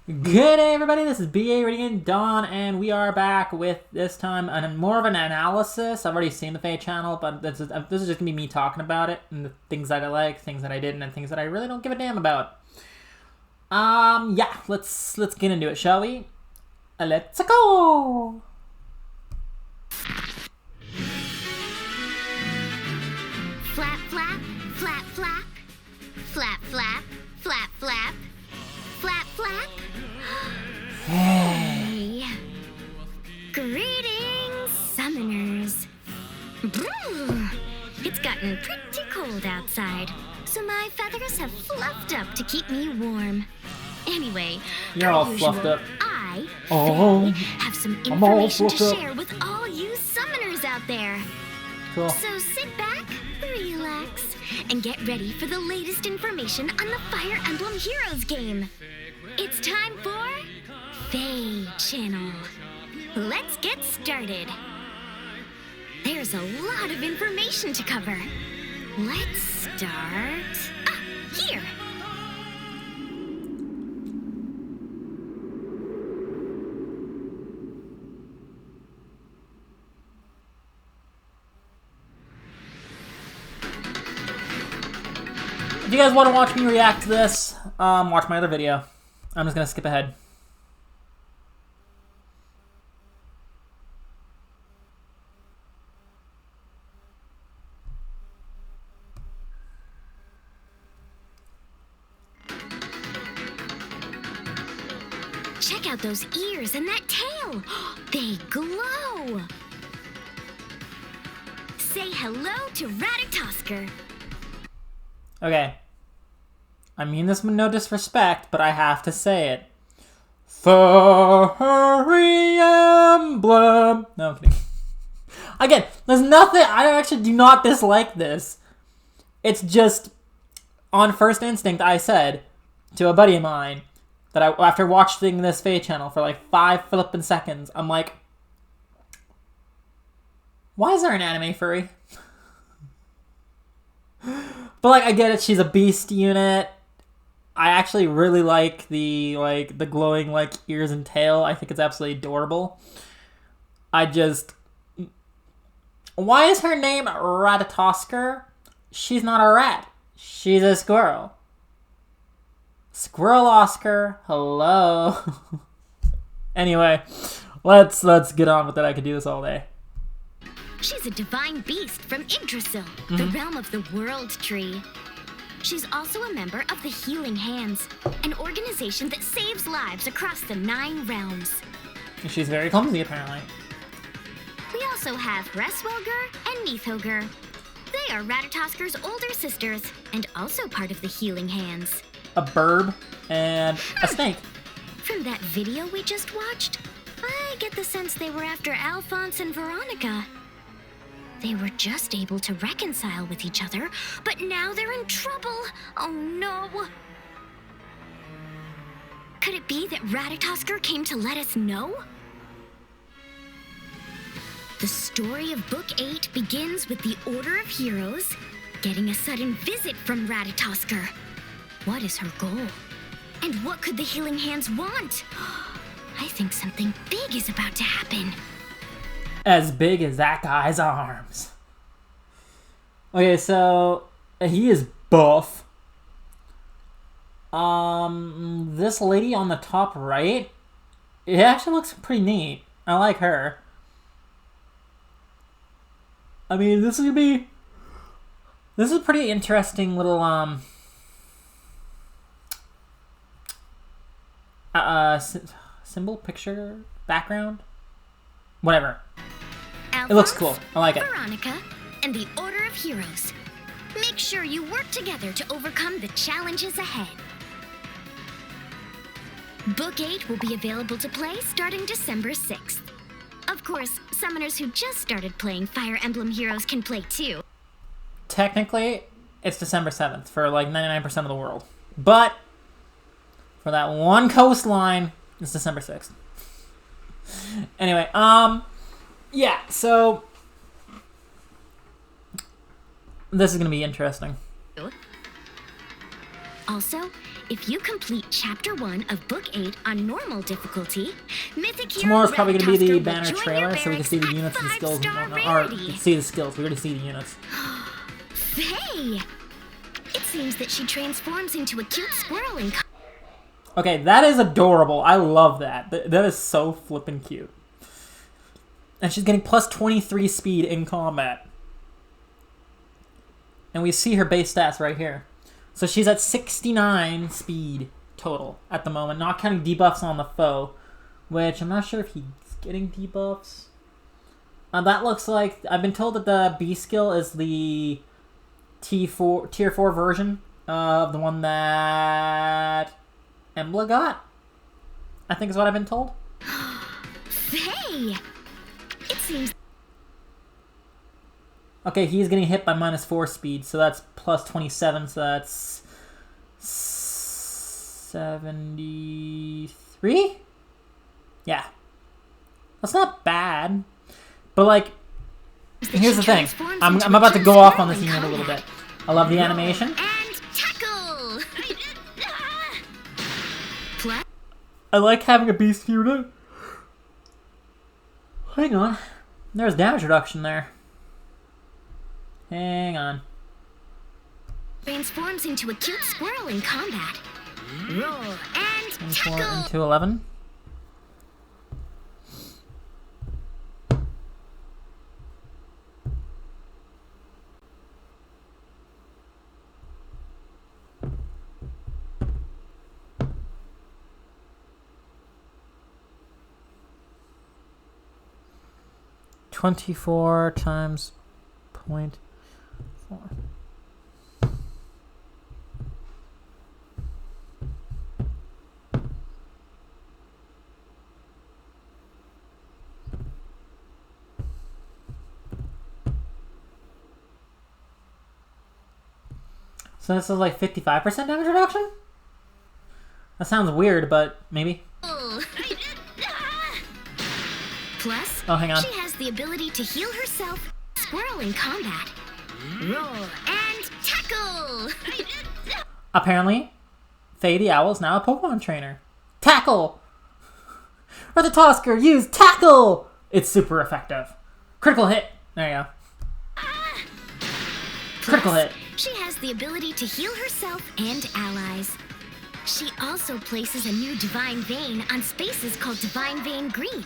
Good day, everybody. This is BA Reading in Dawn, and we are back with this time more of an analysis. I've already seen the Faye channel, but this is just gonna be me talking about it and the things that I like, things that I didn't, and things that I really don't give a damn about. Yeah, let's get into it, shall we? Let's go. Flap, flap, flap, flap, flap, flap, flap, flap, flap, flap. Hey. Greetings, summoners. Brr. It's gotten pretty cold outside, so my feathers have fluffed up to keep me warm. Anyway, you're all fluffed up. I have some I'm all information to fluffed up. share with all you summoners out there. Cool. So sit back, relax, and get ready for the latest information on the Fire Emblem Heroes game. It's time for Faye Channel. Let's get started. There's a lot of information to cover. Let's start here. If you guys want to watch me react to this, watch my other video. I'm just gonna skip ahead. Check out those ears and that tail. They glow. Say hello to Ratatosker. Okay. I mean this with no disrespect, but I have to say it. Furry Emblem. No, I'm kidding. Again, there's nothing. I actually do not dislike this. It's just, on first instinct, I said to a buddy of mine that after watching this Faye channel for like 5 flippin' seconds, I'm like, why is there an anime furry? But like, I get it. She's a beast unit. I actually really like the glowing like ears and tail. I think it's absolutely adorable. Why is her name Ratatosker? She's not a rat. She's a squirrel. Squirrel Oscar. Hello. Anyway, let's get on with it. I could do this all day. She's a divine beast from Yggdrasil, the realm of the World Tree. She's also a member of the Healing Hands, an organization that saves lives across the 9 realms. She's very clumsy, apparently. We also have Reswelger and Neithogr. They are Ratatasker's older sisters, and also part of the Healing Hands. A bird and a snake. From that video we just watched, I get the sense they were after Alphonse and Veronica. They were just able to reconcile with each other, but now they're in trouble. Oh no. Could it be that Ratatosker came to let us know? The story of Book 8 begins with the Order of Heroes getting a sudden visit from Ratatosker. What is her goal? And what could the Healing Hands want? I think something big is about to happen. As big as that guy's arms. Okay, so he is buff. This lady on the top right, it actually looks pretty neat. I like her. I mean, this is a pretty interesting little symbol, picture, background, whatever. Alphonse, It looks cool. I like it. Veronica, and the Order of Heroes. Make sure you work together to overcome the challenges ahead. Book 8 will be available to play starting December 6th. Of course, summoners who just started playing Fire Emblem Heroes can play too. Technically, it's December 7th for like 99% of the world. But for that one coastline, it's December 6th. Anyway, yeah, so this is going to be interesting. Also, If you complete Chapter 1 of Book 8 on normal difficulty, Mythic Hero Tomorrow's probably going to be the Relic banner Toaster will join trailer, your so we can see the barracks units and at skills. 5-star Or rarity. see the skills. We already see the units. Faye! It seems that she transforms into a cute squirrel in Okay, that is adorable. I love that. That is so flippin' cute. And she's getting plus 23 speed in combat. And we see her base stats right here. So she's at 69 speed total at the moment, not counting debuffs on the foe, which I'm not sure if he's getting debuffs. That looks like, I've been told that the B skill is the tier 4 version of the one that Embla got, I think is what I've been told. Faye! It seems... Okay, he's getting hit by -4 speed, so that's plus 27, so that's 73? Yeah. That's not bad. But, like, here's the thing. I'm about to go off on this unit a little bit. I love the animation. And tackle! I like having a beast unit. Hang on. There's damage reduction there. Hang on. Transforms into a cute squirrel in combat. Roll and 24 tackle! into 11. .4 times 0.4. So this is like 55% damage reduction? That sounds weird, but maybe. Plus, Oh, hang on. she has the ability to heal herself, squirrel in combat. Roll and tackle! Apparently, Faye the Owl is now a Pokemon trainer. Tackle! Or the Tosker, use tackle! It's super effective. Critical hit. There you go. Critical hit. She has the ability to heal herself and allies. She also places a new Divine Vein on spaces called Divine Vein Green,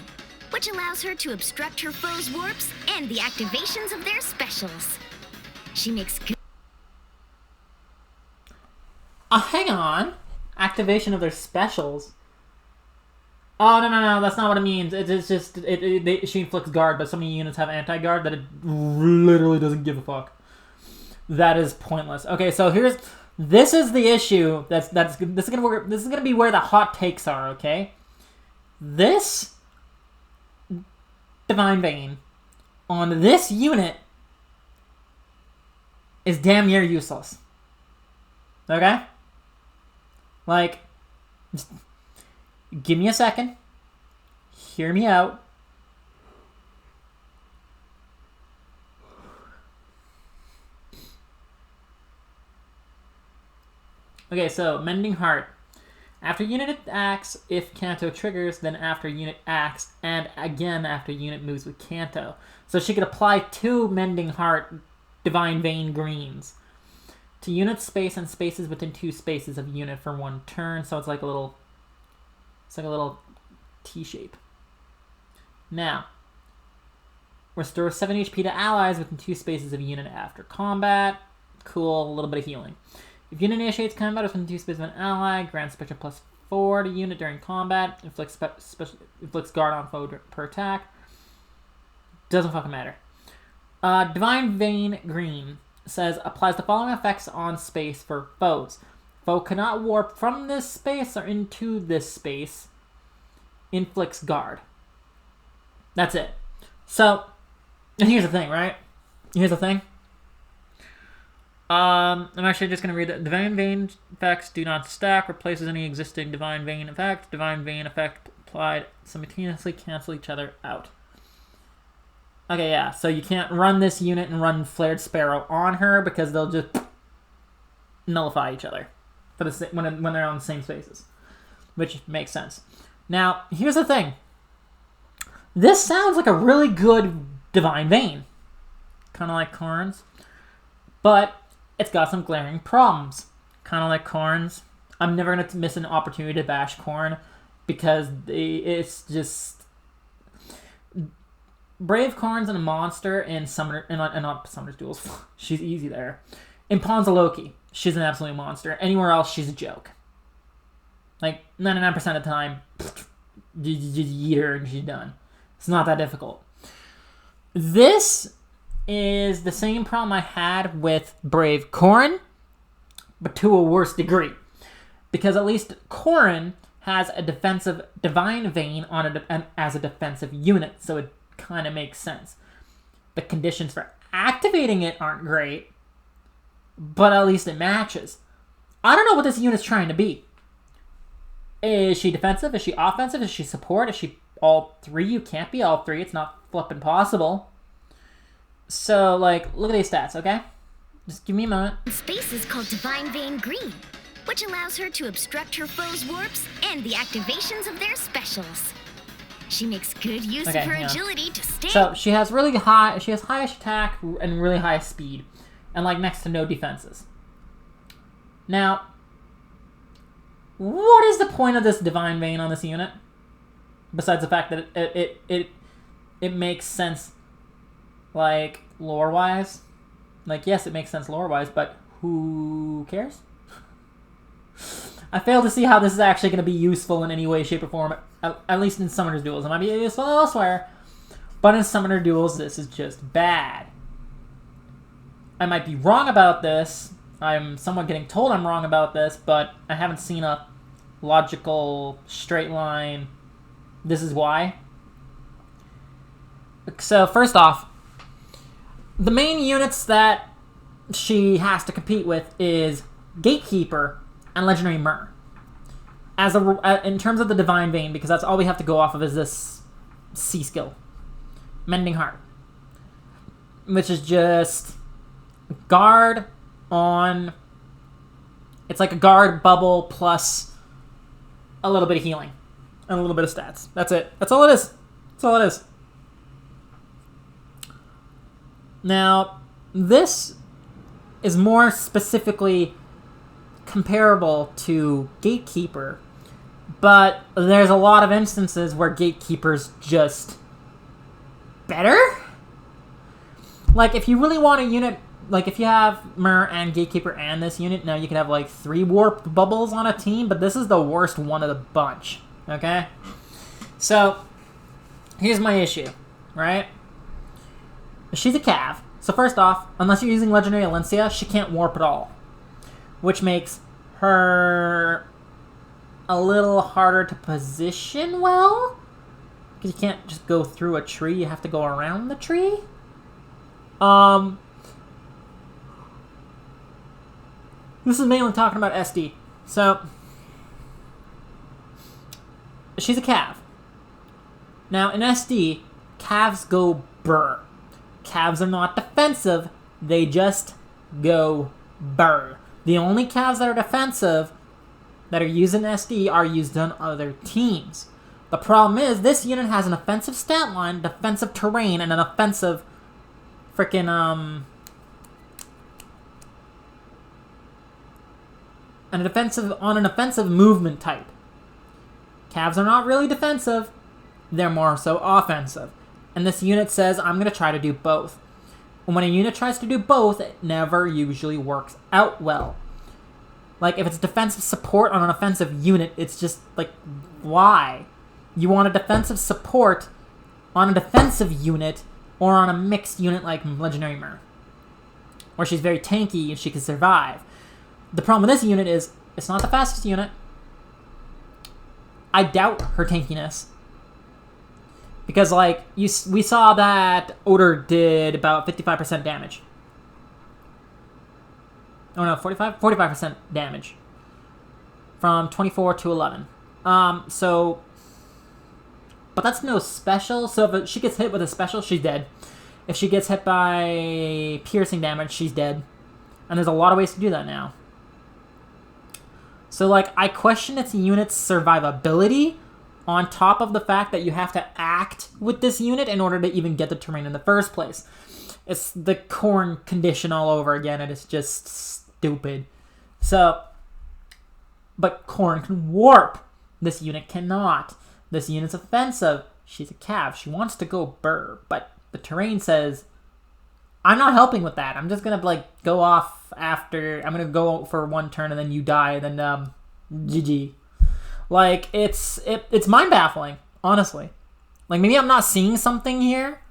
which allows her to obstruct her foes' warps and the activations of their specials. She makes good... Hang on. Activation of their specials. Oh, no, that's not what it means. It's just, she inflicts guard, but so many units have anti-guard that it literally doesn't give a fuck. That is pointless. Okay, so this is the issue. This is gonna be where the hot takes are. Okay, this Divine Vein on this unit is damn near useless. Okay, like, just give me a second. Hear me out. Okay, so Mending Heart. After unit acts, if Kanto triggers, then after unit acts, and again after unit moves with Kanto. So she could apply 2 Mending Heart Divine Vein Greens to unit space and spaces within 2 spaces of unit for 1 turn. So it's like a little T shape. Now, restore 7 HP to allies within 2 spaces of unit after combat. Cool, a little bit of healing. If unit initiates combat within 2 spaces of an ally, grants special +4 to unit during combat, inflicts guard on foe per attack. Doesn't fucking matter. Divine Vein Green says, applies the following effects on space for foes. Foe cannot warp from this space or into this space. Inflicts guard. That's it. So, and here's the thing, right? Here's the thing. I'm actually just going to read that. Divine Vein effects do not stack. Replaces any existing Divine Vein effect. Divine Vein effect applied simultaneously cancel each other out. Okay, yeah. So you can't run this unit and run Flared Sparrow on her because they'll just nullify each other. for when they're on the same spaces, which makes sense. Now, here's the thing. This sounds like a really good Divine Vein, kind of like Corrin's, but it's got some glaring problems, kind of like Corrin's. I'm never gonna miss an opportunity to bash Corrin because it's just Brave Corrin's a monster in Summoner and not Summoner's Duels. She's easy there. In Pawns of Loki, she's an absolute monster. Anywhere else, she's a joke. Like 99% of the time, you eat her and she's done. It's not that difficult. This is the same problem I had with Brave Corrin, but to a worse degree. Because at least Corrin has a defensive Divine Vein on as a defensive unit, so it kind of makes sense. The conditions for activating it aren't great, but at least it matches. I don't know what this unit's trying to be. Is she defensive? Is she offensive? Is she support? Is she all three? You can't be all three. It's not flipping possible. So, like, look at these stats, okay? Just give me a moment. Space is called Divine Vein Green, which allows her to obstruct her foes' warps and the activations of their specials. She makes good use of her agility to stay. So she has high attack and really high speed, and like next to no defenses. Now, what is the point of this Divine Vein on this unit? Besides the fact that it makes sense, like lore wise. Like yes, it makes sense lore wise, but who cares? I fail to see how this is actually going to be useful in any way, shape, or form, at least in Summoner's Duels. It might be useful elsewhere, but in Summoner Duels, this is just bad. I might be wrong about this. I'm somewhat getting told I'm wrong about this, but I haven't seen a logical, straight line, this is why. So, first off, the main units that she has to compete with is Gatekeeper and Legendary Myr. In terms of the Divine Vein, because that's all we have to go off of is this C skill. Mending Heart. Which is just guard on... It's like a guard bubble plus a little bit of healing. And a little bit of stats. That's it. That's all it is. That's all it is. Now, this is more specifically comparable to Gatekeeper, but there's a lot of instances where Gatekeeper's just better. Like, if you really want a unit, like if you have Myr and Gatekeeper and this unit, now you can have like 3 warp bubbles on a team, but this is the worst one of the bunch, okay? So, here's my issue, right? She's a Cav. So first off, unless you're using Legendary Alencia, she can't warp at all, which makes her a little harder to position well, because you can't just go through a tree, you have to go around the tree. This is mainly talking about SD. So, she's a Cav. Now, in SD, Cavs go burr. Cavs are not defensive, they just go burr. The only Cavs that are defensive that are used in SD are used on other teams. The problem is, this unit has an offensive stat line, defensive terrain, and an offensive freaking, an offensive movement type. Cavs are not really defensive, they're more so offensive. And this unit says, I'm going to try to do both. And when a unit tries to do both, it never usually works out well. Like, if it's defensive support on an offensive unit, it's just, like, why? You want a defensive support on a defensive unit or on a mixed unit like Legendary Myr, where she's very tanky and she can survive. The problem with this unit is, it's not the fastest unit. I doubt her tankiness. Because, like, we saw that Odor did about 55% damage. Oh no, 45% damage. From 24 to 11. But that's no special, so if she gets hit with a special, she's dead. If she gets hit by piercing damage, she's dead. And there's a lot of ways to do that now. So, like, I question its unit's survivability on top of the fact that you have to act with this unit in order to even get the terrain in the first place. It's the corn condition all over again, and it's just stupid. So, but corn can warp. This unit cannot. This unit's offensive. She's a cav. She wants to go burr, but the terrain says, I'm not helping with that. I'm just gonna like go off after. I'm gonna go for one turn and then you die. And then GG. Like it's mind baffling, honestly. Like maybe I'm not seeing something here,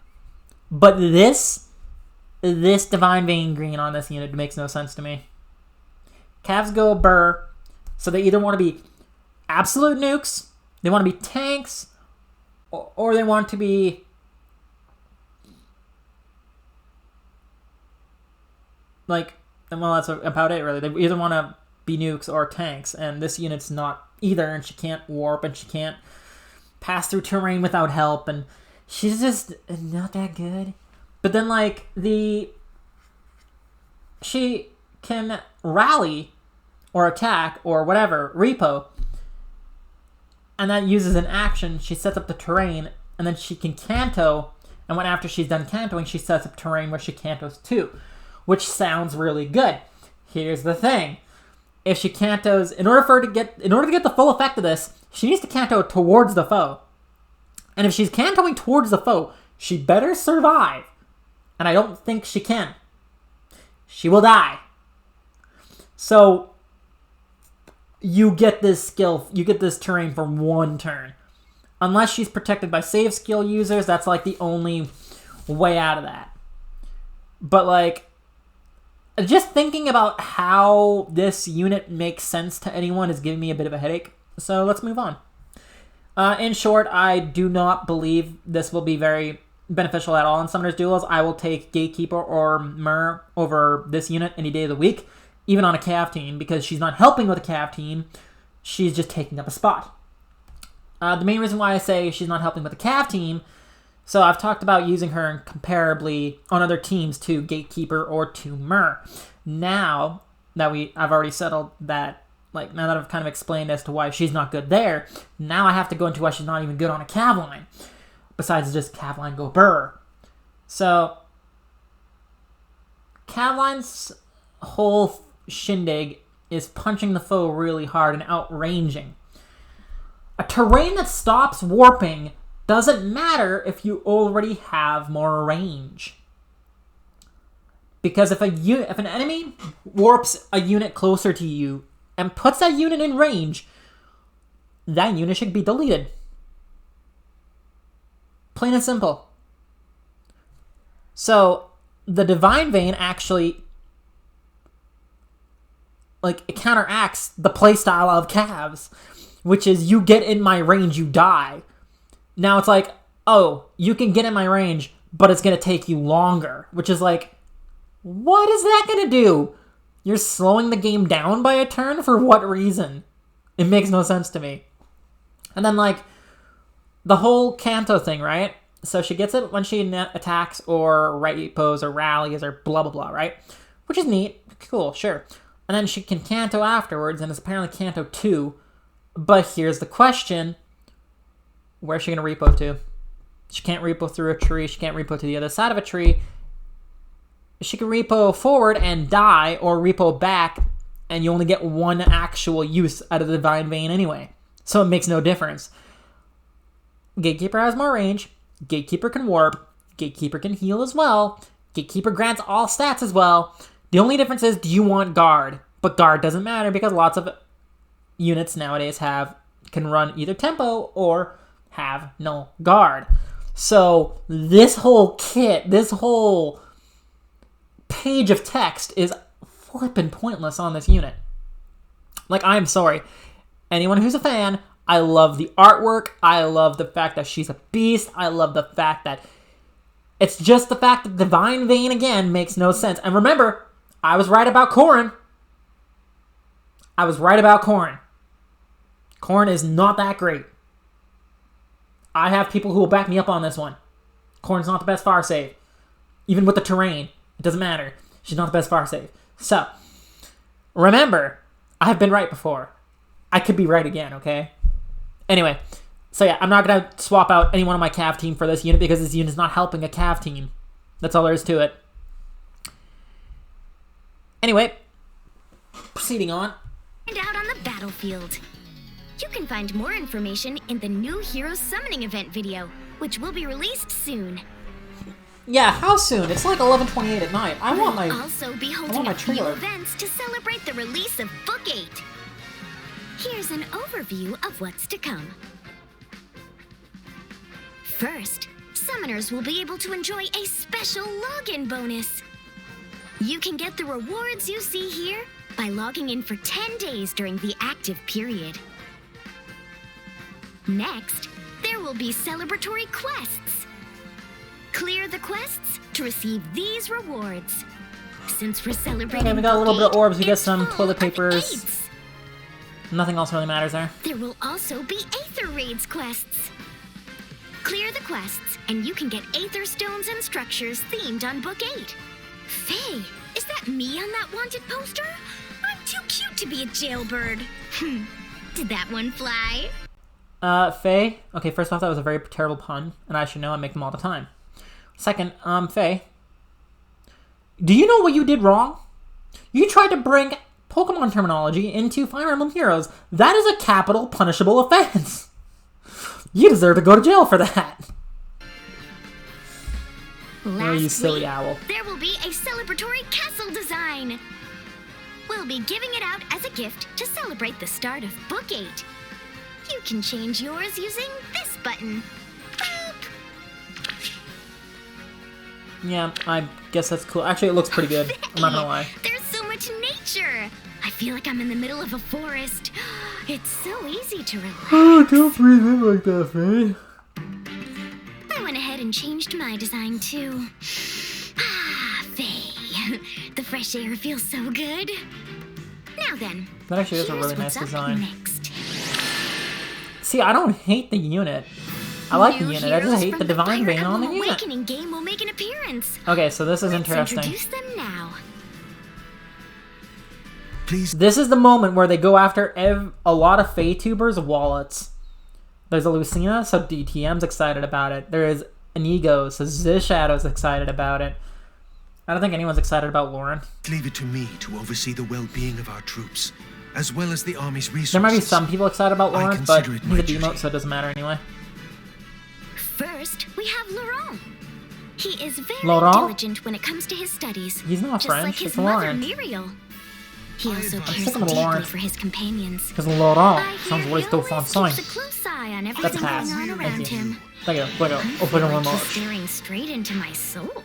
but this Divine Vein green on this unit makes no sense to me. Cavs go burr, so they either want to be absolute nukes, they want to be tanks, or they want to be like, well, that's about it, really. They either want to be nukes or tanks, and this unit's not either, and she can't warp, and she can't pass through terrain without help, and she's just not that good. But then, like, she can rally or attack or whatever, repo, and that uses an action. She sets up the terrain, and then she can canto, and when after she's done cantoing, she sets up terrain where she cantos too, which sounds really good. Here's the thing. If she cantos, in order to get the full effect of this, she needs to canto towards the foe. And if she's cantoing towards the foe, she better survive. And I don't think she can. She will die. So you get this skill, you get this terrain for one turn. Unless she's protected by save skill users, that's like the only way out of that. But like, just thinking about how this unit makes sense to anyone is giving me a bit of a headache. So let's move on. In short, I do not believe this will be very beneficial at all in Summoner's Duels. I will take Gatekeeper or Myr over this unit any day of the week, even on a Cav team, because she's not helping with a Cav team. She's just taking up a spot. The main reason why I say she's not helping with a Cav team, so I've talked about using her comparably on other teams to Gatekeeper or to Myr. Now that I've already settled that, like now that I've kind of explained as to why she's not good there, now I have to go into why she's not even good on a Cav line, besides just Cav line go burr. So Cav line's whole shindig is punching the foe really hard and outranging. A terrain that stops warping doesn't matter if you already have more range. Because if an enemy warps a unit closer to you and puts that unit in range, that unit should be deleted. Plain and simple. So the Divine Vein actually, like, it counteracts the playstyle of Cavs, which is you get in my range, you die. Now it's like, oh, you can get in my range, but it's going to take you longer, which is like, what is that going to do? You're slowing the game down by a turn? For what reason? It makes no sense to me. And then, like, the whole Canto thing, right? So she gets it when she attacks or repos or rallies or blah, blah, blah, right? Which is neat. Cool, sure. And then she can Canto afterwards, and it's apparently Canto 2. But here's the question. Where's she going to repo to? She can't repo through a tree. She can't repo to the other side of a tree. She can repo forward and die, or repo back, and you only get one actual use out of the Divine Vein anyway. So it makes no difference. Gatekeeper has more range. Gatekeeper can warp. Gatekeeper can heal as well. Gatekeeper grants all stats as well. The only difference is, do you want guard? But guard doesn't matter because lots of units nowadays can run either tempo or have no guard. So this whole kit, this whole page of text is flippin' pointless on this unit. Like, I'm sorry. Anyone who's a fan, I love the artwork. I love the fact that she's a beast. I love the fact that it's just the fact that Divine Vein again makes no sense. And remember, I was right about Corrin. Corrin is not that great. I have people who will back me up on this one. Corrin's not the best fire save. Even with the terrain, it doesn't matter. She's not the best fire save. So, remember, I have been right before. I could be right again, okay? Anyway, so yeah, I'm not going to swap out any one of my Cav team for this unit because this unit is not helping a Cav team. That's all there is to it. Anyway, proceeding on. And out on the battlefield. You can find more information in the new Heroes Summoning event video, which will be released soon. Yeah, how soon? It's like 11:28 at night. I want my... We'll also be holding my a few trailer. events to celebrate the release of Book 8. Here's an overview of what's to come. First, summoners will be able to enjoy a special login bonus. You can get the rewards you see here by logging in for 10 days during the active period. Next, there will be celebratory quests. Clear the quests to receive these rewards. Since we're celebrating Okay, we got a little bit of Book 8, orbs, we get it's some full toilet of papers. eights. Nothing else really matters there. There will also be Aether Raids quests. Clear the quests, and you can get Aether Stones and structures themed on Book 8. Faye, is that me on that wanted poster? I'm too cute to be a jailbird. Did that one fly? Faye. Okay, first off, that was a very terrible pun, and I should know I make them all the time. Second, Faye. Do you know what you did wrong? You tried to bring Pokemon terminology into Fire Emblem Heroes. That is a capital punishable offense. You deserve to go to jail for that. Oh, you silly owl. There will be a celebratory castle design. We'll be giving it out as a gift to celebrate the start of Book 8. You can change yours using this button. Boop. Yeah, I guess that's cool. Actually, it looks pretty good. I'm not gonna lie. There's so much nature. I feel like I'm in the middle of a forest. It's so easy to relax. Oh, don't breathe in like that, Faye. I went ahead and changed my design too. Ah, Faye. The fresh air feels so good. Now then. That actually is a here's really nice what's up design. Next. See, I don't hate the unit. I like the New unit. I just heroes hate from the Divine Fire Vein on the Emblem unit. Awakening game will make an appearance. Okay, so this is Let's interesting. introduce them now. Please. This is the moment where they go after a lot of Feytubers' wallets. There's a Lucina, so DTM's excited about it. There is an Ego, so Zishadow's excited about it. I don't think anyone's excited about Lauren. Leave it to me to oversee the well-being of our troops, as well as the army's resources. There might be some people excited about I Lauren, but consider it he's my a duty. demote, so it doesn't matter anyway. First, we have Laurent. He is very Laurent? diligent when it comes to his studies. He's not just French, like his it's mother, Laurent. Muriel. He also cares sick of deeply Laurent. for his companions. Because Laurent I sounds hear really he still always fun keeps a close eye on That's everything a pass. going on Thank around you. him. There you go. I Open feel one like more. he's staring straight into my soul.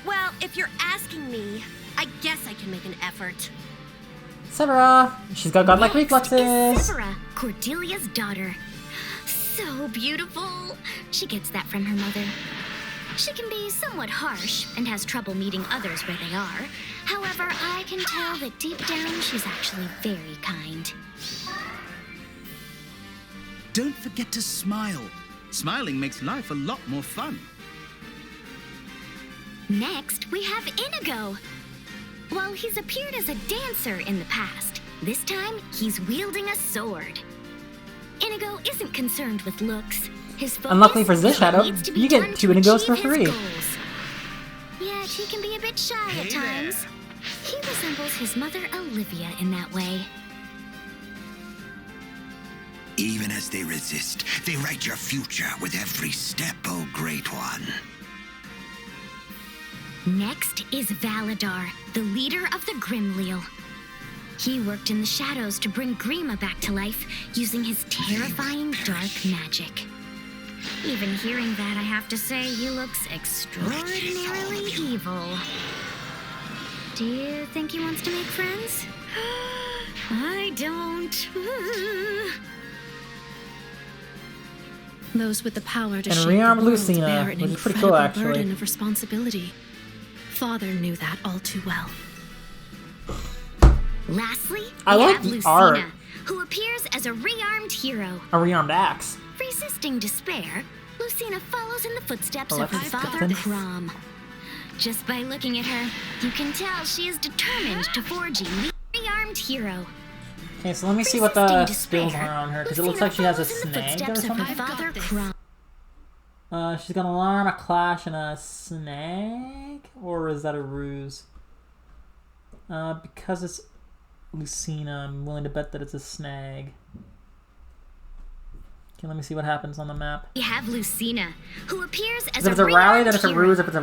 Well, if you're asking me, I guess I can make an effort. Severa! She's got godlike Next reflexes! is Severa, Cordelia's daughter. So beautiful. She gets that from her mother. She can be somewhat harsh and has trouble meeting others where they are. However, I can tell that deep down she's actually very kind. Don't forget to smile. Smiling makes life a lot more fun. Next, we have Inigo. While he's appeared as a dancer in the past, this time he's wielding a sword. Inigo isn't concerned with looks. His focus Unluckily for is what Zishadow, needs to be you get done 2 to Inigos for achieve his free. goals. Yet he can be a bit shy at times. He resembles his mother Olivia in that way. Even as they resist, they write your future with every step, oh Great One. Next is Valadar, the leader of the Grimleal. He worked in the shadows to bring Grima back to life using his terrifying dark magic. Even hearing that, I have to say, he looks extraordinarily evil. Do you think he wants to make friends? I don't. Those with the power to And shape rearm the world Lucina, bear an which is pretty cool, incredible actually. burden of responsibility. Father knew that all too well. Lastly, I we like have the Lucina, art. who appears as a rearmed hero. A rearmed axe. Resisting despair, Lucina follows in the footsteps Oh, of her that's father, good. Crom. Just by looking at her, you can tell she is determined to forge a rearmed hero. Okay, so let me see what the Resisting skills despair, are on her, because it looks Lucina like she has a follows in the snag or footsteps of her something. father, Crom. She's got an alarm, a clash, and a snag? Or is that a ruse? Because it's Lucina, I'm willing to bet that it's a snag. Okay, let me see what happens on the map. We have Lucina, who appears as If it's a rally, then it's a hero. ruse. If it's a...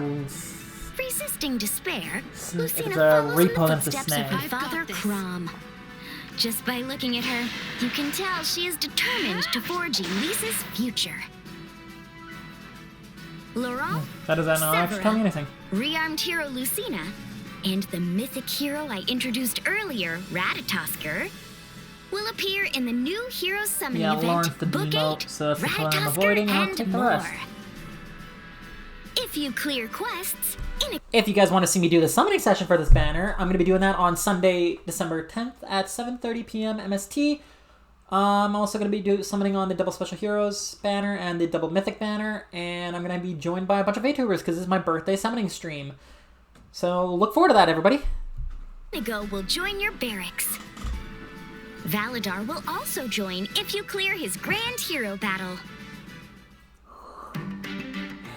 Resisting despair, Lucina it's a follows in repo, the then it's a footsteps of snag. her father, Crom. Just by looking at her, you can tell she is determined to forge Elise's future. Laurent, That does that not actually tell me anything. rearmed hero Lucina, and the mythic hero I introduced earlier, Ratatosker, will appear in the new Hero Summoning Yeah, event, Lawrence the Book demote, 8, so that's the one I'm Ratatosker avoiding, and I'll and take the more. rest. If you clear quests in a If you guys want to see me do the summoning session for this banner, I'm going to be doing that on Sunday, December 10th at 7:30 p.m. MST. I'm also going to be summoning on the Double Special Heroes banner and the Double Mythic banner, and I'm going to be joined by a bunch of VTubers because this is my birthday summoning stream. So look forward to that, everybody. Inigo will join your barracks. Valadar will also join if you clear his Grand Hero battle.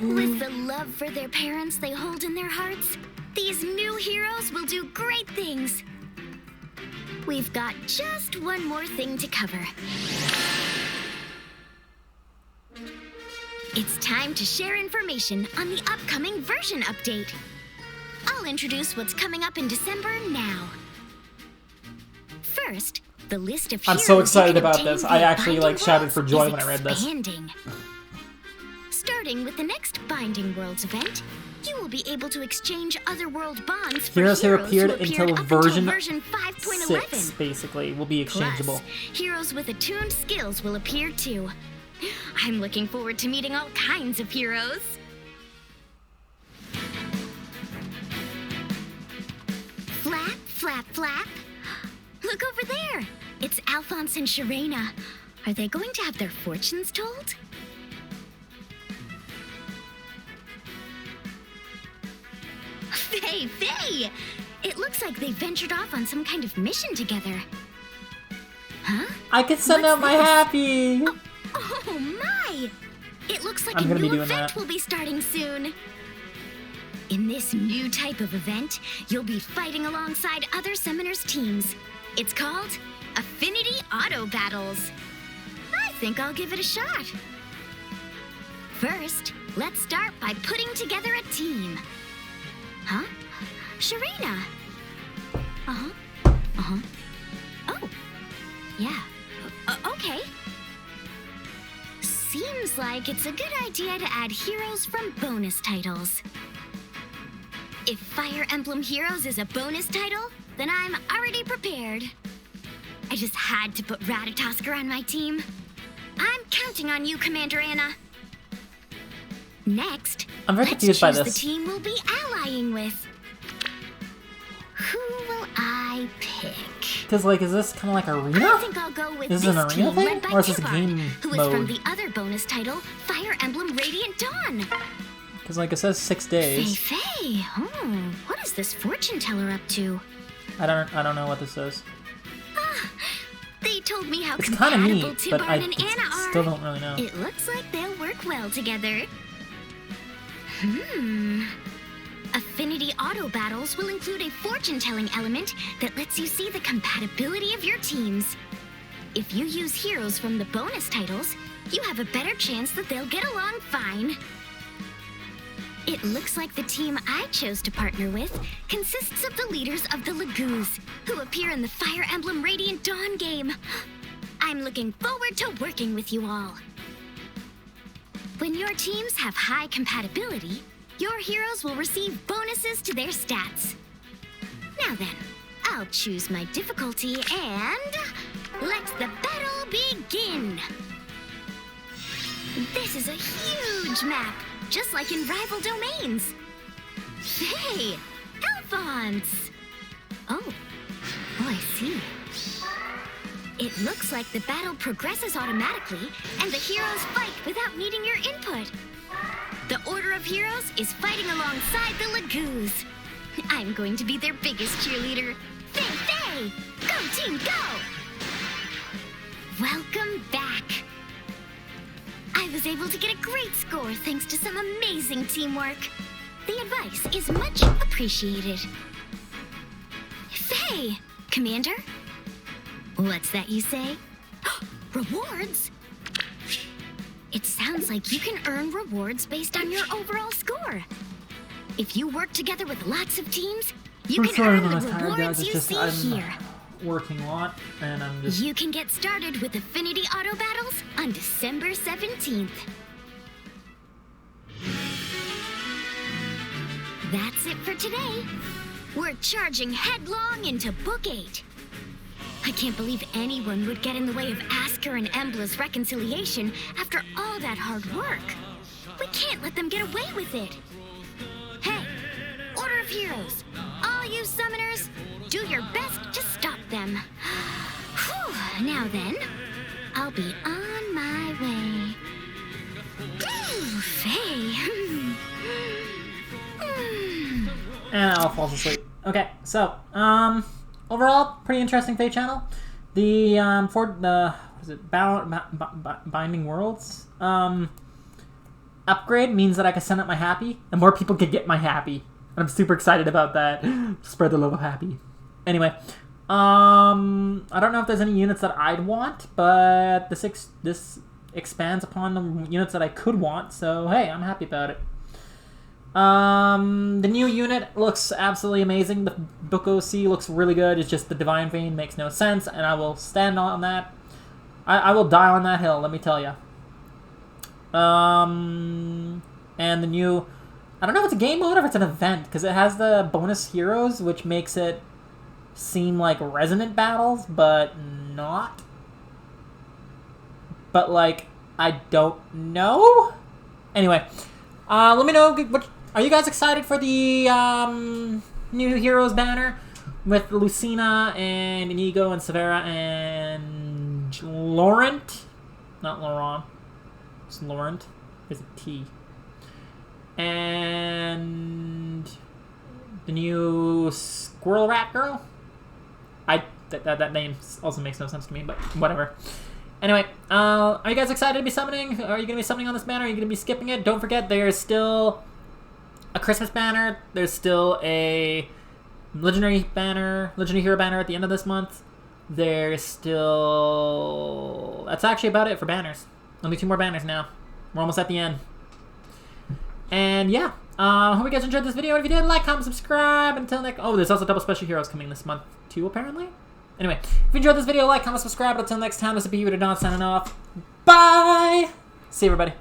With the love for their parents they hold in their hearts, these new heroes will do great things. We've got just one more thing to cover. It's time to share information on the upcoming version update. I'll introduce what's coming up in December now. First, the list of I'm heroes so you excited can about obtain this. I via actually, Binding shouted Worlds for joy is when I read this. expanding. Starting with the next Binding Worlds event, you will be able to exchange otherworld bonds for Heroes who appeared appeared until up version 5.11. 6, basically, will be exchangeable. Plus, heroes with attuned skills will appear too. I'm looking forward to meeting all kinds of heroes. Flap, flap, flap. Look over there. It's Alphonse and Sharena. Are they going to have their fortunes told? Faye, Faye! It looks like they ventured off on some kind of mission together. Huh? I could send What's out my this? HAPI! Oh my! It looks like I'm a gonna be new doing event that. will be starting soon. In this new type of event, you'll be fighting alongside other summoners' teams. It's called Affinity Auto Battles. I think I'll give it a shot. First, let's start by putting together a team. Huh? Sharena. Uh-huh. Uh-huh. Oh. Yeah. Okay. Seems like it's a good idea to add heroes from bonus titles. If Fire Emblem Heroes is a bonus title, then I'm already prepared. I just had to put Ratatosker on my team. I'm counting on you, Commander Anna. Next, I'm very let's confused by choose this. the team we'll be allying with. Who will I pick? Because, is this kind of like I arena? think I'll go with Is this this an arena team thing? led by Or is this a Tippar, game who is from mode? the other bonus title, Fire Emblem Radiant Dawn. Because, it says 6 days. Faye, oh, what is this fortune teller up to? I don't know what this is. They told me how It's kind of compatible neat, but Tippar I and Anna are. still don't really know. It looks like they'll work well together. Affinity Auto Battles will include a fortune-telling element that lets you see the compatibility of your teams. If you use heroes from the bonus titles, you have a better chance that they'll get along fine. It looks like the team I chose to partner with consists of the leaders of the Lagoos, who appear in the Fire Emblem Radiant Dawn game. I'm looking forward to working with you all. When your teams have high compatibility, your heroes will receive bonuses to their stats. Now then, I'll choose my difficulty and let the battle begin. This is a huge map, just like in rival domains. Hey, Alphonse! Oh, I see. It looks like the battle progresses automatically, and the heroes fight without needing your input. The Order of Heroes is fighting alongside the Lagoos. I'm going to be their biggest cheerleader. Faye, Faye! Go team, go! Welcome back. I was able to get a great score thanks to some amazing teamwork. The advice is much appreciated. Faye! Commander? What's that you say? Rewards? It sounds like you can earn rewards based on your overall score. If you work together with lots of teams, you can earn the rewards you see here. Working a lot, and I'm just... You can get started with Affinity Auto Battles on December 17th. That's it for today. We're charging headlong into Book 8. I can't believe anyone would get in the way of Asker and Embla's reconciliation after all that hard work. We can't let them get away with it. Hey, Order of Heroes, all you summoners, do your best to stop them. Whew, now then, I'll be on my way. Ooh, Faye. And I'll fall asleep. Okay, so, overall, pretty interesting Fate channel. The, what is it, Binding Worlds, upgrade means that I can send out my HAPI, and more people can get my HAPI. And I'm super excited about that. Spread the love of HAPI. Anyway, I don't know if there's any units that I'd want, but this expands upon the units that I could want, so hey, I'm happy about it. The new unit looks absolutely amazing. The Book OC looks really good. It's just the Divine Vein makes no sense, and I will stand on that. I will die on that hill, let me tell you. And the new... I don't know if it's a game mode or if it's an event, because it has the bonus heroes, which makes it seem like resonant battles, but not. But, like, I don't know? Anyway, let me know, are you guys excited for the new heroes banner with Lucina and Inigo and Severa and Laurent? Not Laurent. It's Laurent. There's a T. And the new Squirrel Rat Girl? That name also makes no sense to me, but whatever. Anyway, are you guys excited to be summoning? Are you going to be summoning on this banner? Are you going to be skipping it? Don't forget, there's still a Christmas banner. There's still a Legendary Hero banner at the end of this month. There's still... That's actually about it for banners. Only 2 more banners now. We're almost at the end. And yeah, hope you guys enjoyed this video. If you did, like, comment, subscribe. Until next... Oh, there's also double special heroes coming this month too, apparently. Anyway, if you enjoyed this video, like, comment, subscribe. Until next time, this is BB with Don signing off. Bye! See you, everybody.